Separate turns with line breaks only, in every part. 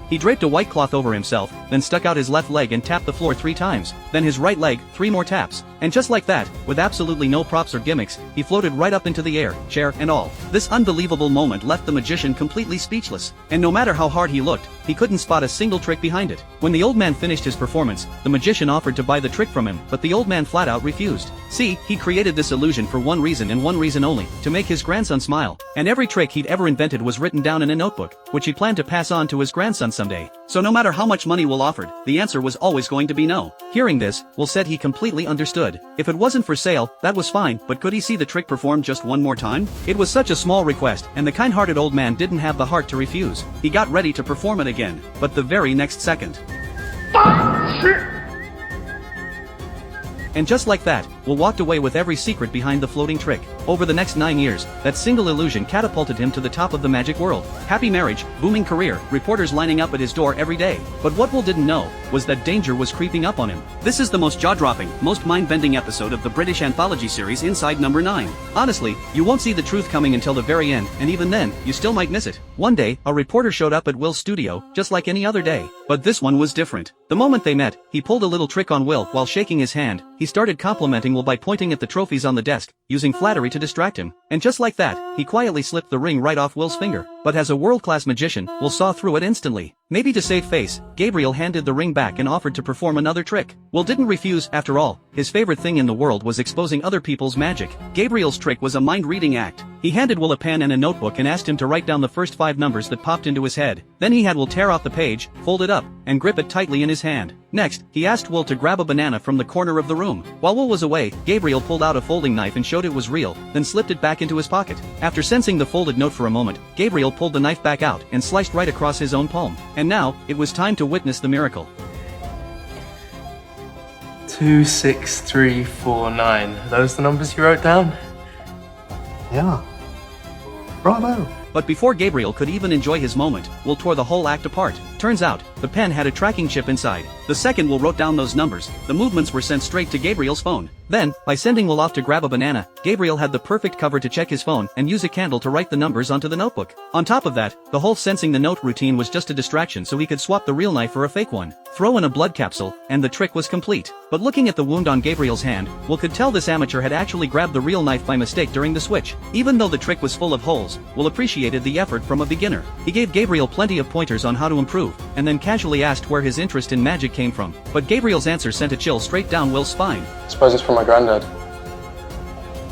He draped a white cloth over himself, then stuck out his left leg and tapped the floor 3 times, then his right leg, 3 more taps. And just like that, with absolutely no props or gimmicks, he floated right up into the air, chair and all. This unbelievable moment left the magician completely speechless, and no matter how hard he looked, he couldn't spot a single trick behind it. When the old man finished his performance, the magician offered to buy the trick from him, but the old man flat out refused. See, he created this illusion for one reason and one reason only, to make his grandson smile, and every trick he'd ever invented was written down in a notebook, which he planned to pass on to his grandson someday. So no matter how much money Will offered, the answer was always going to be no. Hearing this, Will said he completely understood. If it wasn't for sale, that was fine, but could he see the trick performed just one more time? It was such a small request, and the kind-hearted old man didn't have the heart to refuse. He got ready to perform it again, but the very next second. And just like that, Will walked away with every secret behind the floating trick. Over the next 9 years, that single illusion catapulted him to the top of the magic world. Happy marriage, booming career, reporters lining up at his door every day. But what Will didn't know was that danger was creeping up on him. This is the most jaw-dropping, most mind-bending episode of the British anthology series Inside Number 9. Honestly, you won't see the truth coming until the very end, and even then, you still might miss it. One day, a reporter showed up at Will's studio, just like any other day. But this one was different. The moment they met, he pulled a little trick on Will while shaking his hand. He started complimenting Will by pointing at the trophies on the desk, using flattery to distract him. And just like that, he quietly slipped the ring right off Will's finger. But as a world-class magician, Will saw through it instantly. Maybe to save face, Gabriel handed the ring back and offered to perform another trick. Will didn't refuse, after all. His favorite thing in the world was exposing other people's magic. Gabriel's trick was a mind-reading act. He handed Will a pen and a notebook and asked him to write down the first 5 numbers that popped into his head. Then he had Will tear off the page, fold it up, and grip it tightly in his hand. Next, he asked Will to grab a banana from the corner of the room. While Will was away, Gabriel pulled out a folding knife and showed it was real, then slipped it back into his pocket. After sensing the folded note for a moment, Gabriel pulled the knife back out and sliced right across his own palm. And now, it was time to witness the miracle.
26349. Are those the numbers you wrote down?
Yeah. Bravo.
But before Gabriel could even enjoy his moment, Will tore the whole act apart. Turns out, the pen had a tracking chip inside. The second Will wrote down those numbers, the movements were sent straight to Gabriel's phone. Then, by sending Will off to grab a banana, Gabriel had the perfect cover to check his phone and use a candle to write the numbers onto the notebook. On top of that, the whole sensing the note routine was just a distraction so he could swap the real knife for a fake one. Throw in a blood capsule, and the trick was complete. But looking at the wound on Gabriel's hand, Will could tell this amateur had actually grabbed the real knife by mistake during the switch. Even though the trick was full of holes, Will appreciated the effort from a beginner. He gave Gabriel plenty of pointers on how to improve, and then casually asked where his interest in magic came from. But Gabriel's answer sent a chill straight down Will's spine.
I suppose it's from my granddad.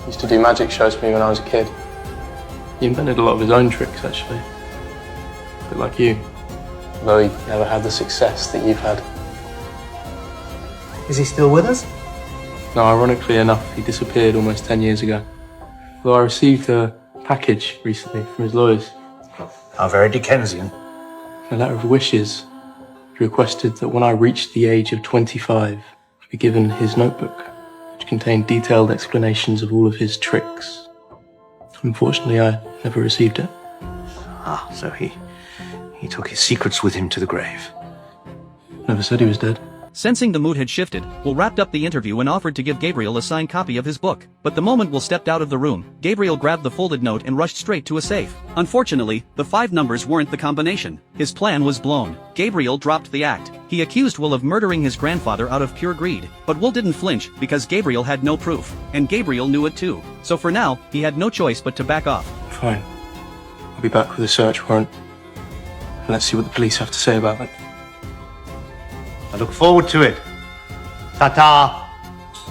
He used to do magic shows for me when I was a kid. He invented a lot of his own tricks, actually. A bit like you. Although he never had the success that you've had.
Is he still with us?
No, ironically enough, he disappeared almost 10 years ago. Although I received a package recently from his lawyers.
How very Dickensian.
A letter of wishes. He requested that when I reached the age of 25, I be given his notebook, which contained detailed explanations of all of his tricks. Unfortunately, I never received it.
Ah, so he took his secrets with him to the grave.
Never said he was dead.
Sensing the mood had shifted, Will wrapped up the interview and offered to give Gabriel a signed copy of his book. But the moment Will stepped out of the room, Gabriel grabbed the folded note and rushed straight to a safe. Unfortunately, the 5 numbers weren't the combination. His plan was blown. Gabriel dropped the act. He accused Will of murdering his grandfather out of pure greed. But Will didn't flinch because Gabriel had no proof. And Gabriel knew it too. So for now, he had no choice but to back off.
Fine. I'll be back with a search warrant. And let's see what the police have to say about it.
I look forward to it. Ta-ta!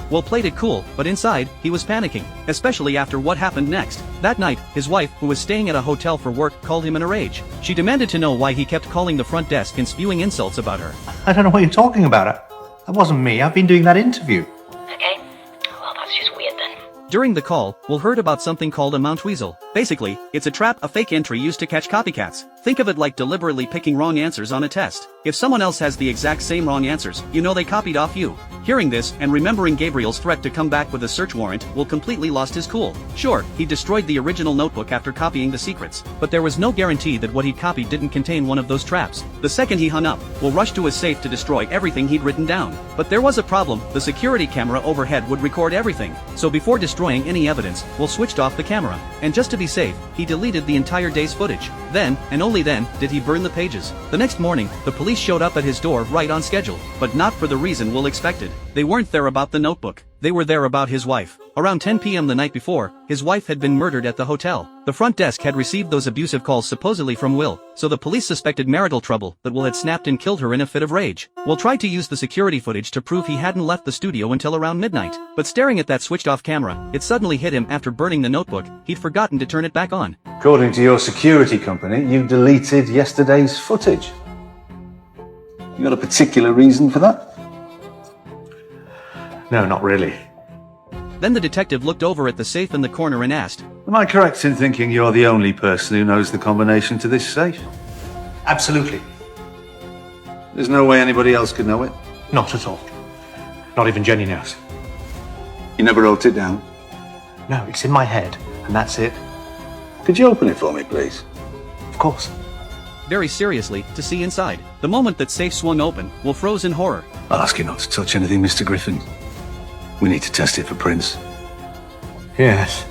Will played it cool, but inside, he was panicking, especially after what happened next. That night, his wife, who was staying at a hotel for work, called him in a rage. She demanded to know why he kept calling the front desk and spewing insults about her.
I don't know what you're talking about. That wasn't me. I've been doing that interview.
Okay, well that's just weird then.
During the call, Will heard about something called a Mount Weasel. Basically, it's a trap, a fake entry used to catch copycats. Think of it like deliberately picking wrong answers on a test. If someone else has the exact same wrong answers, you know they copied off you. Hearing this, and remembering Gabriel's threat to come back with a search warrant, Will completely lost his cool. Sure, he destroyed the original notebook after copying the secrets, but there was no guarantee that what he'd copied didn't contain one of those traps. The second he hung up, Will rushed to his safe to destroy everything he'd written down. But there was a problem: the security camera overhead would record everything. So before destroying any evidence, Will switched off the camera. And just to be safe, he deleted the entire day's footage. Then, and only then, did he burn the pages. The next morning, the police showed up at his door right on schedule, but not for the reason Will expected. They weren't there about the notebook. They were there about his wife. Around 10 p.m. the night before, his wife had been murdered at the hotel. The front desk had received those abusive calls supposedly from Will, so the police suspected marital trouble, but Will had snapped and killed her in a fit of rage. Will tried to use the security footage to prove he hadn't left the studio until around midnight. But staring at that switched-off camera, it suddenly hit him after burning the notebook, he'd forgotten to turn it back on.
According to your security company, you deleted yesterday's footage. You got a particular reason for that?
No, not really.
Then the detective looked over at the safe in the corner and asked,
Am I correct in thinking you're the only person who knows the combination to this safe?
Absolutely.
There's no way anybody else could know it?
Not at all. Not even Jenny knows.
You never wrote it down?
No, it's in my head, and that's it.
Could you open it for me, please?
Of course.
very seriously, to see inside. The moment that safe swung open, Will froze in horror.
I'll ask you not to touch anything, Mr. Griffin. We need to test it for prints.
Yes.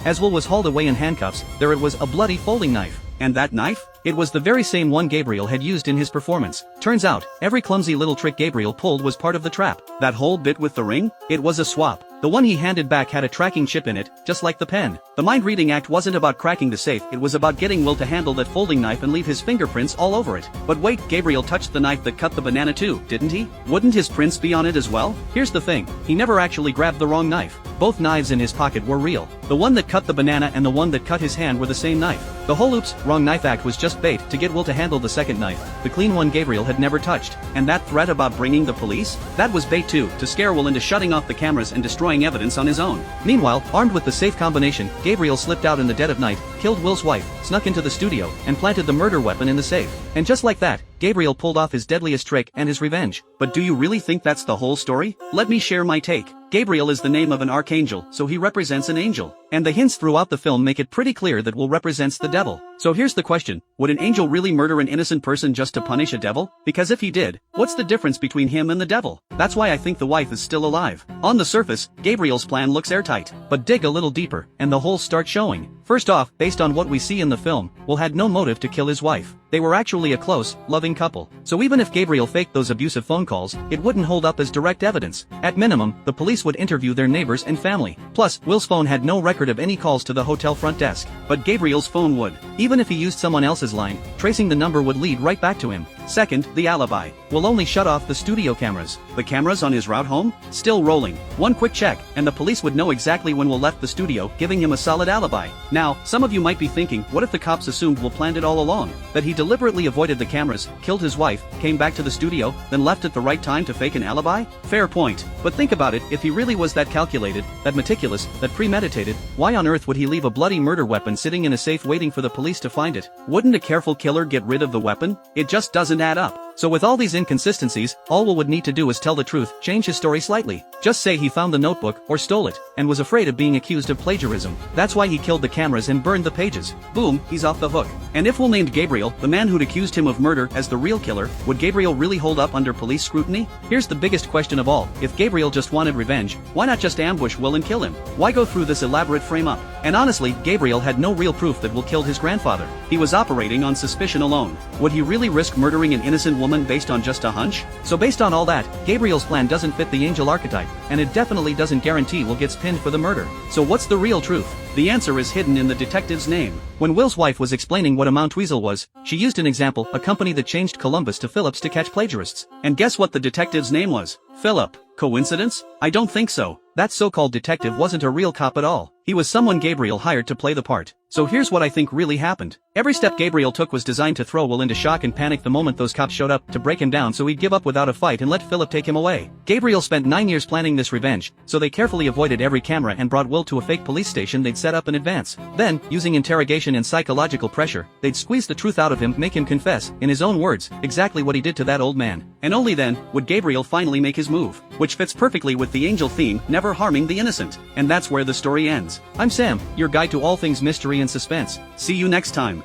As Will was hauled away in handcuffs, there it was, a bloody folding knife. And that knife? It was the very same one Gabriel had used in his performance. Turns out, every clumsy little trick Gabriel pulled was part of the trap. That whole bit with the ring? It was a swap. The one he handed back had a tracking chip in it, just like the pen. The mind-reading act wasn't about cracking the safe, it was about getting Will to handle that folding knife and leave his fingerprints all over it. But wait, Gabriel touched the knife that cut the banana too, didn't he? Wouldn't his prints be on it as well? Here's the thing, he never actually grabbed the wrong knife. Both knives in his pocket were real. The one that cut the banana and the one that cut his hand were the same knife. The whole oops, wrong knife act was just bait to get Will to handle the second knife, the clean one Gabriel had never touched. And that threat about bringing the police? That was bait too, to scare Will into shutting off the cameras and destroying evidence on his own. Meanwhile, armed with the safe combination, Gabriel slipped out in the dead of night, killed Will's wife, snuck into the studio, and planted the murder weapon in the safe. And just like that, Gabriel pulled off his deadliest trick and his revenge. But do you really think that's the whole story? Let me share my take. Gabriel is the name of an archangel, so he represents an angel. And the hints throughout the film make it pretty clear that Will represents the devil. So here's the question, would an angel really murder an innocent person just to punish a devil? Because if he did, what's the difference between him and the devil? That's why I think the wife is still alive. On the surface, Gabriel's plan looks airtight. But dig a little deeper, and the holes start showing. First off, based on what we see in the film, Will had no motive to kill his wife. They were actually a close, loving couple. So even if Gabriel faked those abusive phone calls, it wouldn't hold up as direct evidence. At minimum, the police would interview their neighbors and family. Plus, Will's phone had no record of any calls to the hotel front desk. But Gabriel's phone would. Even if he used someone else's line, tracing the number would lead right back to him. Second, the alibi. Will only shut off the studio cameras. The cameras on his route home? Still rolling. One quick check, and the police would know exactly when Will left the studio, giving him a solid alibi. Now, some of you might be thinking, what if the cops assumed Will planned it all along? That he deliberately avoided the cameras, killed his wife, came back to the studio, then left at the right time to fake an alibi? Fair point. But think about it, if he really was that calculated, that meticulous, that premeditated, why on earth would he leave a bloody murder weapon sitting in a safe waiting for the police to find it? Wouldn't a careful killer get rid of the weapon? It just doesn't add up. So with all these inconsistencies, all Will would need to do is tell the truth, change his story slightly. Just say he found the notebook, or stole it, and was afraid of being accused of plagiarism. That's why he killed the cameras and burned the pages. Boom, he's off the hook. And if Will named Gabriel, the man who'd accused him of murder, as the real killer, would Gabriel really hold up under police scrutiny? Here's the biggest question of all, if Gabriel just wanted revenge, why not just ambush Will and kill him? Why go through this elaborate frame-up? And honestly, Gabriel had no real proof that Will killed his grandfather. He was operating on suspicion alone. Would he really risk murdering an innocent woman based on just a hunch? So based on all that, Gabriel's plan doesn't fit the angel archetype, and it definitely doesn't guarantee Will gets pinned for the murder. So what's the real truth? The answer is hidden in the detective's name. When Will's wife was explaining what a Mountweasel was, she used an example, a company that changed Columbus to Phillips to catch plagiarists. And guess what the detective's name was? Philip. Coincidence? I don't think so. That so-called detective wasn't a real cop at all. He was someone Gabriel hired to play the part. So here's what I think really happened. Every step Gabriel took was designed to throw Will into shock and panic the moment those cops showed up, to break him down so he'd give up without a fight and let Philip take him away. Gabriel spent 9 years planning this revenge, so they carefully avoided every camera and brought Will to a fake police station they'd set up in advance. Then, using interrogation and psychological pressure, they'd squeeze the truth out of him, make him confess, in his own words, exactly what he did to that old man. And only then would Gabriel finally make his move, which fits perfectly with the Angel theme, never harming the innocent. And that's where the story ends. I'm Sam, your guide to all things mystery and suspense. See you next time.